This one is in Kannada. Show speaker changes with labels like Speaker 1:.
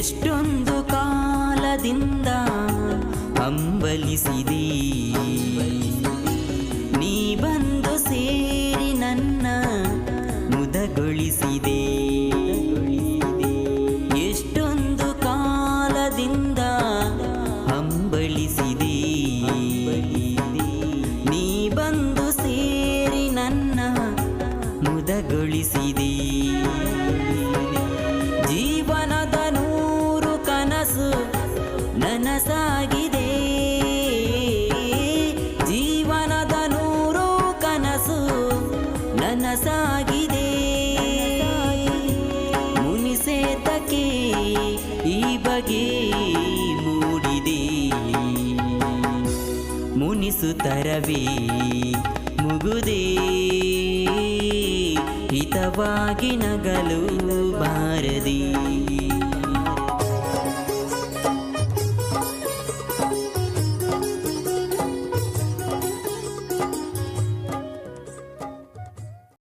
Speaker 1: ಎಷ್ಟೊಂದು ಕಾಲದಿಂದ ಹಂಬಲಿಸಿದೆ ನೀ ಬಂದು ಸೇರಿ ನನ್ನ ಮುದಗೊಳಿಸಿದೆ ಎಷ್ಟೊಂದು ಕಾಲದಿಂದ ಹಂಬಲಿಸಿದೆ ನೀ ಬಂದು ಸೇರಿ ನನ್ನ ಮುದಗೊಳಿಸಿದೆ ಜೀವನದ 100 ಕನಸು ನನಸಾಗಿದೆ ಜೀವನದ 100 ಕನಸು ನನಸಾಗಿದೆ ಮುನಿಸೇತಕ್ಕೆ ಈ ಬಗೆ ಮೂಡಿದೆ ಮುನಿಸುತ್ತರವೇ ಮುಗುದೇ ಹಿತವಾಗಿ ನಗಲು ಬಾರದೆ